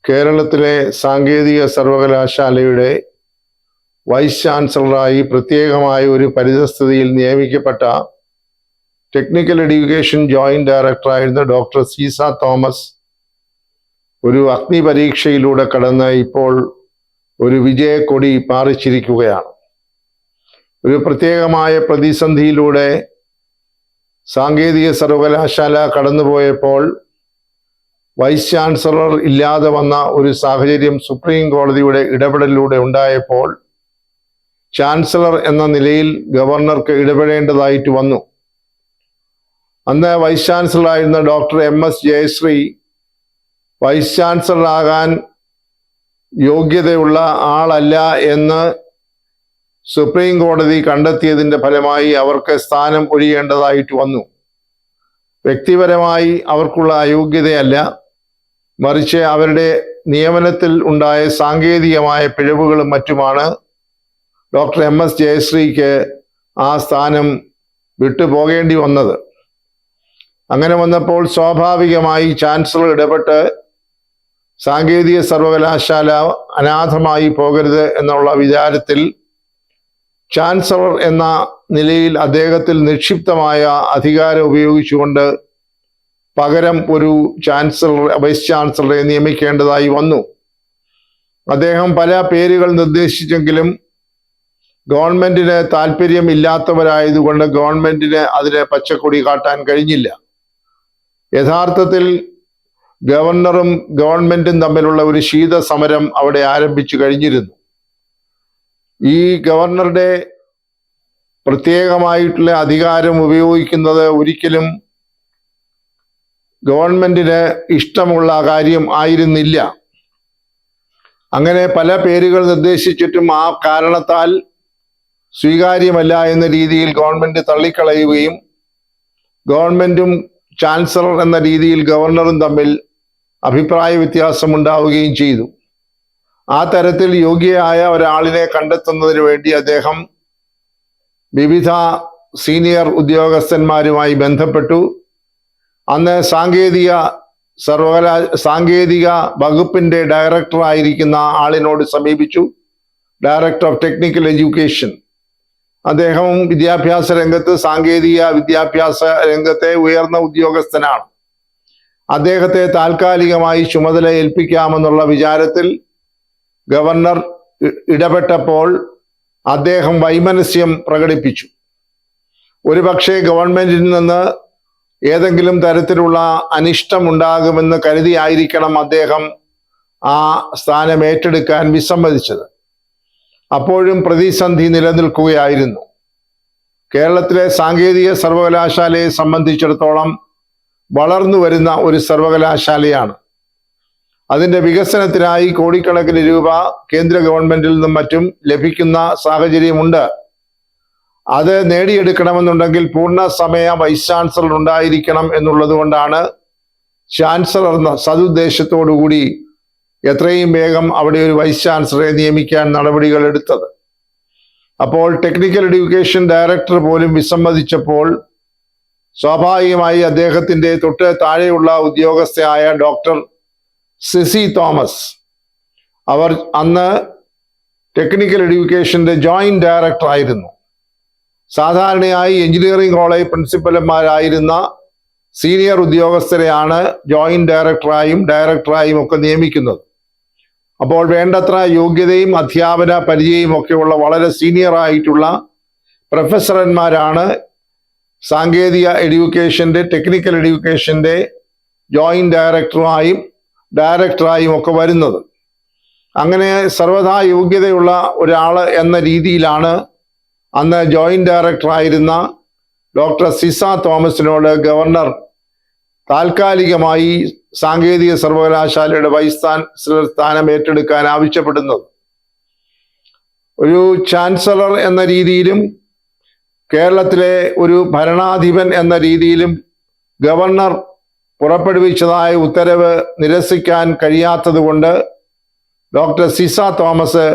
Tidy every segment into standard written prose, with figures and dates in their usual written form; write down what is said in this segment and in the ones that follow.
കേരളത്തിലെ സാങ്കേതിക സർവകലാശാലയുടെ വൈസ് ചാൻസലറായി പ്രത്യേകമായ ഒരു പരിതസ്ഥിതിയിൽ നിയമിക്കപ്പെട്ട ടെക്നിക്കൽ എഡ്യൂക്കേഷൻ ജോയിന്റ് ഡയറക്ടറായിരുന്ന ഡോക്ടർ സീസ തോമസ് ഒരു അഗ്നി പരീക്ഷയിലൂടെ കടന്ന് ഇപ്പോൾ ഒരു വിജയക്കൊടി പാറിച്ചിരിക്കുകയാണ്. ഒരു പ്രത്യേകമായ പ്രതിസന്ധിയിലൂടെ സാങ്കേതിക സർവകലാശാല കടന്നുപോയപ്പോൾ വൈസ് ചാൻസലർ ഇല്ലാതെ വന്ന ഒരു സാഹചര്യം സുപ്രീം കോടതിയുടെ ഇടപെടലിലൂടെ ഉണ്ടായപ്പോൾ ചാൻസലർ എന്ന നിലയിൽ ഗവർണർക്ക് ഇടപെടേണ്ടതായിട്ട് വന്നു. അന്ന് വൈസ് ചാൻസലറായിരുന്ന ഡോക്ടർ MS ജയശ്രീ വൈസ് ചാൻസലറാകാൻ യോഗ്യതയുള്ള ആളല്ല എന്ന് സുപ്രീം കോടതി കണ്ടെത്തിയതിൻ്റെ ഫലമായി അവർക്ക് സ്ഥാനം ഒഴിയേണ്ടതായിട്ട് വന്നു. വ്യക്തിപരമായി അവർക്കുള്ള അയോഗ്യതയല്ല, മറിച്ച് അവരുടെ നിയമനത്തിൽ ഉണ്ടായ സാങ്കേതികമായ പിഴവുകളും മറ്റുമാണ് ഡോക്ടർ MS ജയശ്രീക്ക് ആ സ്ഥാനം വിട്ടുപോകേണ്ടി വന്നത്. അങ്ങനെ വന്നപ്പോൾ സ്വാഭാവികമായി ചാൻസലർ ഇടപെട്ട് സാങ്കേതിക സർവകലാശാല അനാഥമായി പോകരുത് എന്നുള്ള വിചാരത്തിൽ ചാൻസലർ എന്ന നിലയിൽ അദ്ദേഹത്തിൽ നിക്ഷിപ്തമായ അധികാരം ഉപയോഗിച്ചുകൊണ്ട് പകരം ഒരു വൈസ് ചാൻസലറെ നിയമിക്കേണ്ടതായി വന്നു. അദ്ദേഹം പല പേരുകൾ നിർദ്ദേശിച്ചെങ്കിലും ഗവൺമെന്റിന് താല്പര്യം ഇല്ലാത്തവരായതുകൊണ്ട് ഗവൺമെന്റിന് അതിന് പച്ചക്കൊടി കാട്ടാൻ കഴിഞ്ഞില്ല. യഥാർത്ഥത്തിൽ ഗവർണറും ഗവൺമെന്റും തമ്മിലുള്ള ഒരു ശീത സമരം അവിടെ ആരംഭിച്ചു കഴിഞ്ഞിരുന്നു. ഈ ഗവർണറുടെ പ്രത്യേകമായിട്ടുള്ള അധികാരം ഉപയോഗിക്കുന്നത് ഒരിക്കലും ഗവൺമെന്റിന് ഇഷ്ടമുള്ള കാര്യം ആയിരുന്നില്ല. അങ്ങനെ പല പേരുകൾ നിർദ്ദേശിച്ചിട്ടും ആ കാരണത്താൽ സ്വീകാര്യമല്ല എന്ന രീതിയിൽ ഗവൺമെന്റ് തള്ളിക്കളയുകയും ഗവൺമെന്റും ചാൻസലർ എന്ന രീതിയിൽ ഗവർണറും തമ്മിൽ അഭിപ്രായ വ്യത്യാസം ഉണ്ടാവുകയും ചെയ്തു. ആ തരത്തിൽ യോഗ്യയായ ഒരാളിനെ കണ്ടെത്തുന്നതിന് വേണ്ടി അദ്ദേഹം വിവിധ സീനിയർ ഉദ്യോഗസ്ഥന്മാരുമായി ബന്ധപ്പെട്ടു. അന്ന് സാങ്കേതിക വകുപ്പിന്റെ ഡയറക്ടറായിരിക്കുന്ന ആളിനോട് സമീപിച്ചു. Director of technical education. അദ്ദേഹവും വിദ്യാഭ്യാസ രംഗത്ത്, സാങ്കേതിക വിദ്യാഭ്യാസ രംഗത്തെ ഉയർന്ന ഉദ്യോഗസ്ഥനാണ്. അദ്ദേഹത്തെ താൽക്കാലികമായി ചുമതല ഏൽപ്പിക്കാമെന്നുള്ള വിചാരത്തിൽ ഗവർണർ ഇടപെട്ടപ്പോൾ അദ്ദേഹം വൈമനസ്യം പ്രകടിപ്പിച്ചു. ഒരുപക്ഷെ ഗവൺമെന്റിൽ നിന്ന് ഏതെങ്കിലും തരത്തിലുള്ള അനിഷ്ടം ഉണ്ടാകുമെന്ന് കരുതിയായിരിക്കണം അദ്ദേഹം ആ സ്ഥാനം ഏറ്റെടുക്കാൻ വിസമ്മതിച്ചത്. അപ്പോഴും പ്രതിസന്ധി നിലനിൽക്കുകയായിരുന്നു. കേരളത്തിലെ സാങ്കേതിക സർവകലാശാലയെ സംബന്ധിച്ചിടത്തോളം വളർന്നു വരുന്ന ഒരു സർവകലാശാലയാണ്. അതിൻ്റെ വികസനത്തിനായി കോടിക്കണക്കിന് രൂപ കേന്ദ്ര ഗവൺമെന്റിൽ നിന്നും മറ്റും ലഭിക്കുന്ന സാഹചര്യമുണ്ട്. അത് നേടിയെടുക്കണമെന്നുണ്ടെങ്കിൽ പൂർണ്ണ സമയ വൈസ് ചാൻസലർ ഉണ്ടായിരിക്കണം എന്നുള്ളത് കൊണ്ടാണ് ചാൻസലർ സതുദ്ദേശത്തോടുകൂടി എത്രയും വേഗം അവിടെ ഒരു വൈസ് ചാൻസലറെ നിയമിക്കാൻ നടപടികൾ എടുത്തത്. അപ്പോൾ ടെക്നിക്കൽ എഡ്യൂക്കേഷൻ ഡയറക്ടർ പോലും വിസമ്മതിച്ചപ്പോൾ സ്വാഭാവികമായി അദ്ദേഹത്തിന്റെ തൊട്ട് താഴെയുള്ള ഉദ്യോഗസ്ഥയായ ഡോക്ടർ സിസി തോമസ്, അവർ അന്ന് ടെക്നിക്കൽ എഡ്യൂക്കേഷന്റെ ജോയിന്റ് ഡയറക്ടർ ആയിരുന്നു. സാധാരണയായി എഞ്ചിനീയറിംഗ് കോളേജ് പ്രിൻസിപ്പൽമാരായിരുന്ന സീനിയർ ഉദ്യോഗസ്ഥരെയാണ് ജോയിന്റ് ഡയറക്ടറായും ഒക്കെ നിയമിക്കുന്നത്. അപ്പോൾ വേണ്ടത്ര യോഗ്യതയും അധ്യാപന പരിചയവും ഒക്കെയുള്ള വളരെ സീനിയർ ആയിട്ടുള്ള പ്രൊഫസർമാരാണ് സാങ്കേതിക എഡ്യൂക്കേഷന്റെ, ടെക്നിക്കൽ എഡ്യൂക്കേഷന്റെ ജോയിന്റ് ഡയറക്ടറായും ഒക്കെ വരുന്നത്. അങ്ങനെ സർവ്വതാ യോഗ്യതയുള്ള ഒരാൾ എന്ന രീതിയിലാണ് അന്ന് ജോയിന്റ് ഡയറക്ടറായിരുന്ന ഡോക്ടർ സീസ തോമസിനോട് ഗവർണർ താൽക്കാലികമായി സാങ്കേതിക സർവകലാശാലയുടെ വൈസ് ചാൻസലർ സ്ഥാനം ഏറ്റെടുക്കാൻ ആവശ്യപ്പെടുന്നത്. ഒരു ചാൻസലർ എന്ന രീതിയിലും കേരളത്തിലെ ഒരു ഭരണാധിപൻ എന്ന രീതിയിലും ഗവർണർ പുറപ്പെടുവിച്ചതായ ഉത്തരവ് നിരസിക്കാൻ കഴിയാത്തത് കൊണ്ട് ഡോക്ടർ സീസ തോമസ്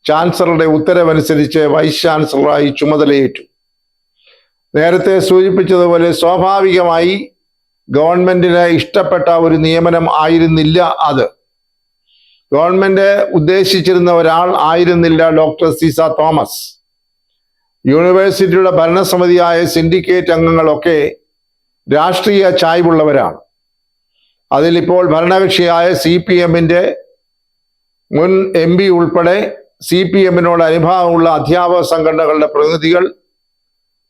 ചാൻസലറുടെ ഉത്തരവനുസരിച്ച് വൈസ് ചാൻസലറായി ചുമതലയേറ്റു. നേരത്തെ സൂചിപ്പിച്ചതുപോലെ സ്വാഭാവികമായി ഗവൺമെന്റിന് ഇഷ്ടപ്പെട്ട ഒരു നിയമനം ആയിരുന്നില്ല അത്. ഗവൺമെന്റ് ഉദ്ദേശിച്ചിരുന്ന ഒരാൾ ആയിരുന്നില്ല ഡോക്ടർ സീസ തോമസ്. യൂണിവേഴ്സിറ്റിയുടെ ഭരണസമിതിയായ സിൻഡിക്കേറ്റ് അംഗങ്ങളൊക്കെ രാഷ്ട്രീയ ചായ്വുള്ളവരാണ്. അതിലിപ്പോൾ ഭരണകക്ഷിയായ CPM-ന്റെ മുൻ MP ഉൾപ്പെടെ CPM-നോട് അനുഭാവമുള്ള അധ്യാപക സംഘടനകളുടെ പ്രതിനിധികൾ,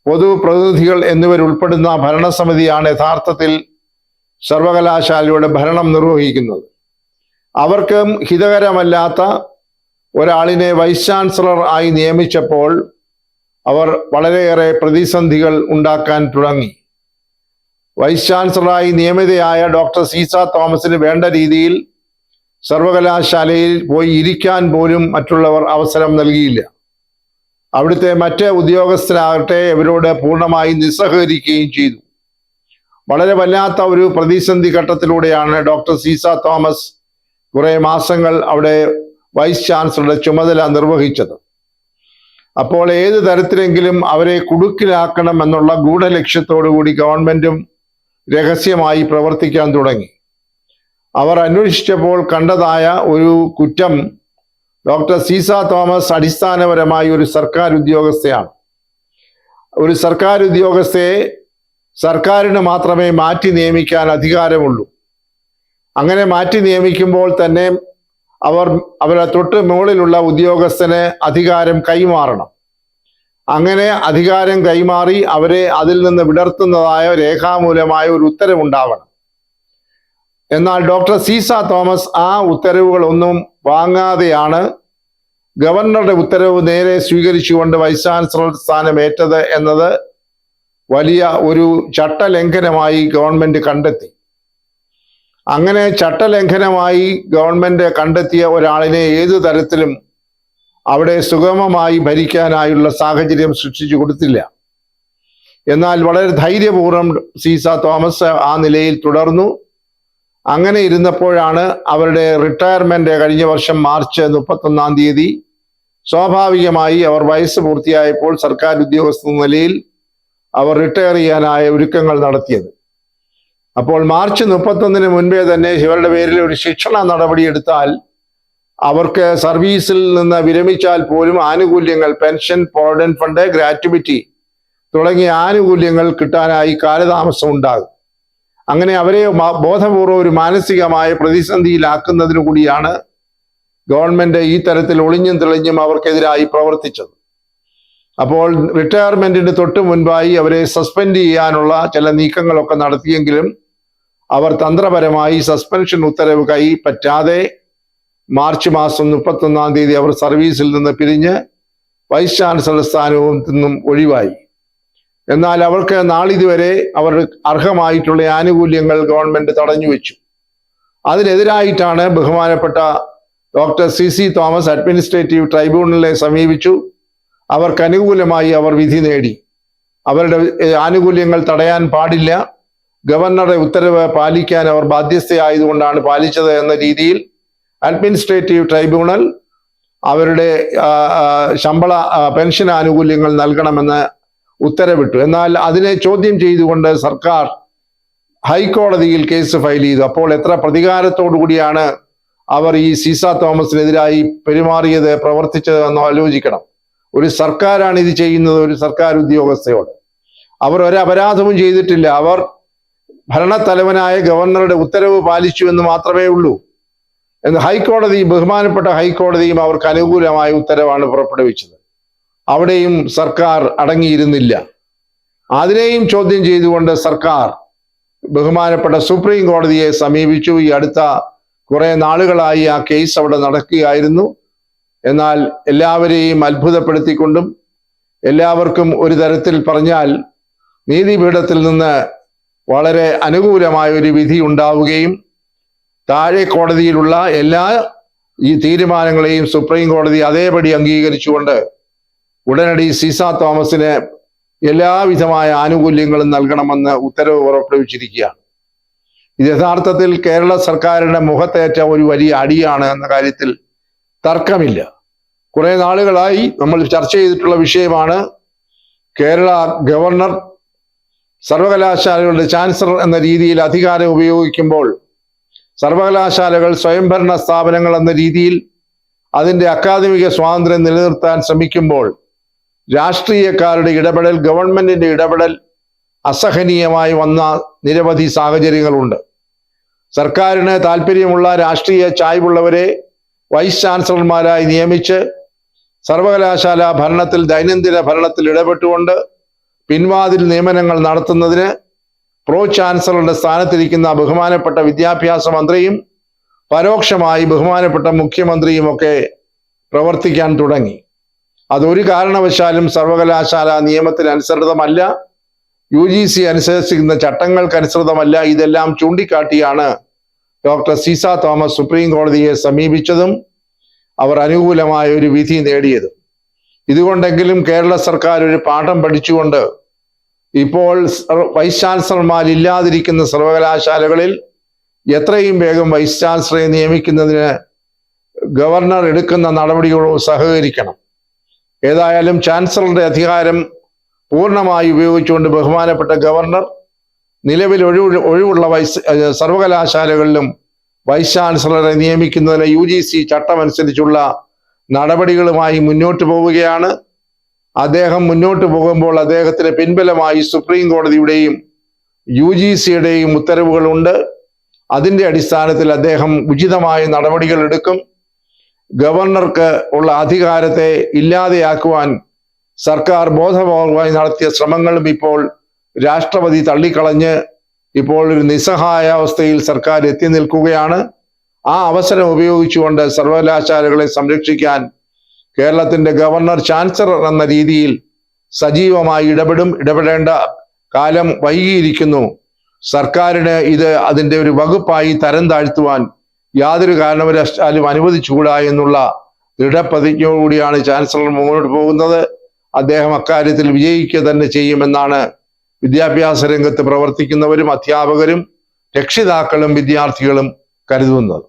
പൊതുപ്രതിനിധികൾ എന്നിവരുൾപ്പെടുന്ന ഭരണസമിതിയാണ് യഥാർത്ഥത്തിൽ സർവകലാശാലയുടെ ഭരണം നിർവഹിക്കുന്നത്. അവർക്കും ഹിതകരമല്ലാത്ത ഒരാളിനെ വൈസ് ചാൻസലർ ആയി നിയമിച്ചപ്പോൾ അവർ വളരെയേറെ പ്രതിസന്ധികൾ ഉണ്ടാക്കാൻ തുടങ്ങി. വൈസ് ചാൻസലറായി നിയമിതയായ ഡോക്ടർ സീസ തോമസിന് വേണ്ട രീതിയിൽ സർവകലാശാലയിൽ പോയി ഇരിക്കാൻ പോലും മറ്റുള്ളവർ അവസരം നൽകിയില്ല. അവിടുത്തെ മറ്റ് ഉദ്യോഗസ്ഥരാകട്ടെ ഇവരോട് പൂർണ്ണമായി നിസ്സഹകരിക്കുകയും ചെയ്തു. വളരെ വല്ലാത്ത ഒരു പ്രതിസന്ധി ഘട്ടത്തിലൂടെയാണ് ഡോക്ടർ സീസ തോമസ് കുറെ മാസങ്ങൾ അവിടെ വൈസ് ചാൻസലറുടെ ചുമതല നിർവഹിച്ചത്. അപ്പോൾ ഏത് തരത്തിലെങ്കിലും അവരെ കുടുക്കിലാക്കണം എന്നുള്ള ഗൂഢലക്ഷ്യത്തോടു കൂടി ഗവൺമെന്റും രഹസ്യമായി പ്രവർത്തിക്കാൻ തുടങ്ങി. അവർ അന്വേഷിച്ചപ്പോൾ കണ്ടതായ ഒരു കുറ്റം, ഡോക്ടർ സീസ തോമസ് അടിസ്ഥാനപരമായി ഒരു സർക്കാർ ഉദ്യോഗസ്ഥയാണ്. ഒരു സർക്കാർ ഉദ്യോഗസ്ഥയെ സർക്കാരിന് മാത്രമേ മാറ്റി നിയമിക്കാൻ അധികാരമുള്ളൂ. അങ്ങനെ മാറ്റി നിയമിക്കുമ്പോൾ തന്നെ അവരെ തൊട്ട് മുകളിലുള്ള ഉദ്യോഗസ്ഥന് അധികാരം കൈമാറണം. അങ്ങനെ അധികാരം കൈമാറി അവരെ അതിൽ നിന്ന് വിടർത്തുന്നതായ രേഖാമൂലമായ ഒരു ഉത്തരവുണ്ടാവണം. എന്നാൽ ഡോക്ടർ സീസ തോമസ് ആ ഉത്തരവുകളൊന്നും വാങ്ങാതെയാണ് ഗവർണറുടെ ഉത്തരവ് നേരെ സ്വീകരിച്ചുകൊണ്ട് വൈസ് ചാൻസലർ സ്ഥാനമേറ്റത് എന്നത് വലിയ ഒരു ചട്ടലംഘനമായി ഗവൺമെന്റ് കണ്ടെത്തി. അങ്ങനെ ചട്ടലംഘനമായി ഗവൺമെന്റ് കണ്ടെത്തിയ ഒരാളിനെ ഏതു തരത്തിലും അവിടെ സുഗമമായി ഭരിക്കാനായുള്ള സാഹചര്യം സൃഷ്ടിച്ചു കൊടുത്തില്ല. എന്നാൽ വളരെ ധൈര്യപൂർവ്വം സീസ തോമസ് ആ നിലയിൽ തുടർന്നു. അങ്ങനെ ഇരുന്നപ്പോഴാണ് അവരുടെ റിട്ടയർമെന്റ് കഴിഞ്ഞ വർഷം മാർച്ച് 31-ാം തീയതി സ്വാഭാവികമായി അവർ വയസ്സ് പൂർത്തിയായപ്പോൾ സർക്കാർ ഉദ്യോഗസ്ഥ നിലയിൽ അവർ റിട്ടയർ ചെയ്യാനായ ഒരുക്കങ്ങൾ നടത്തിയത്. അപ്പോൾ മാർച്ച് 31-ന് മുൻപേ തന്നെ ഇവരുടെ പേരിൽ ഒരു ശിക്ഷണ നടപടി എടുത്താൽ അവർക്ക് സർവീസിൽ നിന്ന് വിരമിച്ചാൽ പോലും ആനുകൂല്യങ്ങൾ, പെൻഷൻ, പ്രോവിഡന്റ് ഫണ്ട്, ഗ്രാറ്റുവിറ്റി തുടങ്ങിയ ആനുകൂല്യങ്ങൾ കിട്ടാനായി കാലതാമസം ഉണ്ടാകും. അങ്ങനെ അവരെ ബോധപൂർവ്വം ഒരു മാനസികമായ പ്രതിസന്ധിയിലാക്കുന്നതിനു കൂടിയാണ് ഗവൺമെന്റ് ഈ തരത്തിൽ ഒളിഞ്ഞും തെളിഞ്ഞും അവർക്കെതിരായി പ്രവർത്തിച്ചത്. അപ്പോൾ റിട്ടയർമെന്റിന് തൊട്ട് മുൻപായി അവരെ സസ്പെൻഡ് ചെയ്യാനുള്ള ചില നീക്കങ്ങളൊക്കെ നടത്തിയെങ്കിലും അവർ തന്ത്രപരമായി സസ്പെൻഷൻ ഉത്തരവ് കൈപ്പറ്റാതെ മാർച്ച് മാസം 31-ാം തീയതി അവർ സർവീസിൽ നിന്ന് പിരിഞ്ഞ് വൈസ് ചാൻസലർ സ്ഥാനവും നിന്നും ഒഴിവായി. എന്നാൽ അവർക്ക് നാളിതുവരെ അവർ അർഹമായിട്ടുള്ള ആനുകൂല്യങ്ങൾ ഗവൺമെന്റ് തടഞ്ഞു വെച്ചു. അതിനെതിരായിട്ടാണ് ബഹുമാനപ്പെട്ട ഡോക്ടർ CC തോമസ് അഡ്മിനിസ്ട്രേറ്റീവ് ട്രൈബ്യൂണലിനെ സമീപിച്ചു. അവർക്ക് അനുകൂലമായി അവർ വിധി നേടി. അവരുടെ ആനുകൂല്യങ്ങൾ തടയാൻ പാടില്ല, ഗവർണറുടെ ഉത്തരവ് പാലിക്കാൻ അവർ ബാധ്യസ്ഥയായതുകൊണ്ടാണ് പാലിച്ചത് എന്ന രീതിയിൽ അഡ്മിനിസ്ട്രേറ്റീവ് ട്രൈബ്യൂണൽ അവരുടെ ശമ്പള പെൻഷൻ ആനുകൂല്യങ്ങൾ നൽകണമെന്ന് ഉത്തരവിട്ടു. എന്നാൽ അതിനെ ചോദ്യം ചെയ്തുകൊണ്ട് സർക്കാർ ഹൈക്കോടതിയിൽ കേസ് ഫയൽ ചെയ്തു. അപ്പോൾ എത്ര പ്രതികാരത്തോടു കൂടിയാണ് അവർ ഈ സീസ തോമസിനെതിരായി പെരുമാറിയത്, പ്രവർത്തിച്ചത് എന്ന് ആലോചിക്കണം. ഒരു സർക്കാരാണ് ഇത് ചെയ്യുന്നത്, ഒരു സർക്കാർ ഉദ്യോഗസ്ഥയോട്. അവർ ഒരപരാധവും ചെയ്തിട്ടില്ല. അവർ ഭരണത്തലവനായ ഗവർണറുടെ ഉത്തരവ് പാലിച്ചു എന്ന് മാത്രമേ ഉള്ളൂ. എന്ന് ബഹുമാനപ്പെട്ട ഹൈക്കോടതിയും അവർക്ക് അനുകൂലമായ ഉത്തരവാണ് പുറപ്പെടുവിച്ചത്. അവിടെയും സർക്കാർ അടങ്ങിയിരുന്നില്ല. അതിനെയും ചോദ്യം ചെയ്തുകൊണ്ട് സർക്കാർ ബഹുമാനപ്പെട്ട സുപ്രീം കോടതിയെ സമീപിച്ചു. ഈ അടുത്ത കുറെ നാളുകളായി ആ കേസ് അവിടെ നടക്കുകയായിരുന്നു. എന്നാൽ എല്ലാവരെയും അത്ഭുതപ്പെടുത്തിക്കൊണ്ടും എല്ലാവർക്കും ഒരു തരത്തിൽ പറഞ്ഞാൽ നീതിപീഠത്തിൽ നിന്ന് വളരെ അനുകൂലമായ ഒരു വിധി ഉണ്ടാവുകയും താഴെ കോടതിയിലുള്ള എല്ലാ ഈ തീരുമാനങ്ങളെയും സുപ്രീം കോടതി അതേപടി അംഗീകരിച്ചുകൊണ്ട് ഉടനടി സീസ തോമസിന് എല്ലാവിധമായ ആനുകൂല്യങ്ങളും നൽകണമെന്ന് ഉത്തരവ് പുറപ്പെടുവിച്ചിരിക്കുകയാണ്. ഇത് യഥാർത്ഥത്തിൽ കേരള സർക്കാരിന്റെ മുഖത്തേറ്റ ഒരു വലിയ അടിയാണ് എന്ന കാര്യത്തിൽ തർക്കമില്ല. കുറെ നാളുകളായി നമ്മൾ ചർച്ച ചെയ്തിട്ടുള്ള വിഷയമാണ്. കേരള ഗവർണർ സർവകലാശാലകളുടെ ചാൻസലർ എന്ന രീതിയിൽ അധികാരം ഉപയോഗിക്കുമ്പോൾ സർവകലാശാലകൾ സ്വയംഭരണ സ്ഥാപനങ്ങൾ എന്ന രീതിയിൽ അതിൻ്റെ അക്കാദമിക സ്വാതന്ത്ര്യം നിലനിർത്താൻ ശ്രമിക്കുമ്പോൾ രാഷ്ട്രീയക്കാരുടെ ഇടപെടൽ, ഗവൺമെന്റിന്റെ ഇടപെടൽ അസഹനീയമായി വന്ന നിരവധി സാഹചര്യങ്ങളുണ്ട്. സർക്കാരിന് താല്പര്യമുള്ള രാഷ്ട്രീയ ചായ്വുള്ളവരെ വൈസ് ചാൻസലർമാരായി നിയമിച്ച് സർവകലാശാല ഭരണത്തിൽ, ദൈനംദിന ഭരണത്തിൽ ഇടപെട്ടുകൊണ്ട് പിൻവാതിൽ നിയമനങ്ങൾ നടത്തുന്നതിന് പ്രോ ചാൻസലറുടെ സ്ഥാനത്തിരിക്കുന്ന ബഹുമാനപ്പെട്ട വിദ്യാഭ്യാസ മന്ത്രിയും പരോക്ഷമായി ബഹുമാനപ്പെട്ട മുഖ്യമന്ത്രിയും ഒക്കെ പ്രവർത്തിക്കാൻ തുടങ്ങി. അതൊരു കാരണവശാലും സർവകലാശാല നിയമത്തിനനുസൃതമല്ല, UGC അനുസരിച്ചിരിക്കുന്ന ചട്ടങ്ങൾക്കനുസൃതമല്ല. ഇതെല്ലാം ചൂണ്ടിക്കാട്ടിയാണ് ഡോക്ടർ സീസ തോമസ് സുപ്രീം കോടതിയെ സമീപിച്ചതും അവർ അനുകൂലമായ ഒരു വിധി നേടിയതും. ഇതുകൊണ്ടെങ്കിലും കേരള സർക്കാർ ഒരു പാഠം പഠിച്ചുകൊണ്ട് ഇപ്പോൾ വൈസ് ചാൻസലർമാരില്ലാതിരിക്കുന്ന സർവകലാശാലകളിൽ എത്രയും വേഗം വൈസ് ചാൻസലറെ നിയമിക്കുന്നതിന് ഗവർണർ എടുക്കുന്ന നടപടികളോട് സഹകരിക്കണം. ഏതായാലും ചാൻസലറുടെ അധികാരം പൂർണ്ണമായി ഉപയോഗിച്ചുകൊണ്ട് ബഹുമാനപ്പെട്ട ഗവർണർ നിലവിൽ ഒഴിവുള്ള സർവകലാശാലകളിലും വൈസ് ചാൻസലറെ നിയമിക്കുന്നതിന് UGC ചട്ടമനുസരിച്ചുള്ള നടപടികളുമായി മുന്നോട്ട് പോവുകയാണ്. അദ്ദേഹം മുന്നോട്ട് പോകുമ്പോൾ അദ്ദേഹത്തിന് പിൻബലമായി സുപ്രീം കോടതിയുടെയും UGCയുടെയും ഉത്തരവുകളുണ്ട്. അതിൻ്റെ അടിസ്ഥാനത്തിൽ അദ്ദേഹം ഉചിതമായ നടപടികൾ എടുക്കും. ഗവർണർക്ക് ഉള്ള അധികാരത്തെ ഇല്ലാതെയാക്കുവാൻ സർക്കാർ ബോധപൂർവമായി നടത്തിയ ശ്രമങ്ങളും ഇപ്പോൾ രാഷ്ട്രപതി തള്ളിക്കളഞ്ഞ് ഇപ്പോൾ ഒരു നിസ്സഹായാവസ്ഥയിൽ സർക്കാർ എത്തി നിൽക്കുകയാണ്. ആ അവസരം ഉപയോഗിച്ചുകൊണ്ട് സർവകലാശാലകളെ സംരക്ഷിക്കാൻ കേരളത്തിന്റെ ഗവർണർ ചാൻസലർ എന്ന രീതിയിൽ സജീവമായി ഇടപെടേണ്ട കാലം വൈകിയിരിക്കുന്നു. സർക്കാരിന് ഇത് അതിൻ്റെ ഒരു വകുപ്പായി തരം താഴ്ത്തുവാൻ യാതൊരു കാരണവശാലും അനുവദിച്ചുകൂടാ എന്നുള്ള ദൃഢപ്രതിജ്ഞയോടുകൂടിയാണ് ചാൻസലർ മുന്നോട്ട് പോകുന്നത്. അദ്ദേഹം അക്കാര്യത്തിൽ വിജയിക്കുക തന്നെ ചെയ്യുമെന്നാണ് വിദ്യാഭ്യാസ രംഗത്ത് പ്രവർത്തിക്കുന്നവരും അധ്യാപകരും രക്ഷിതാക്കളും വിദ്യാർത്ഥികളും കരുതുന്നത്.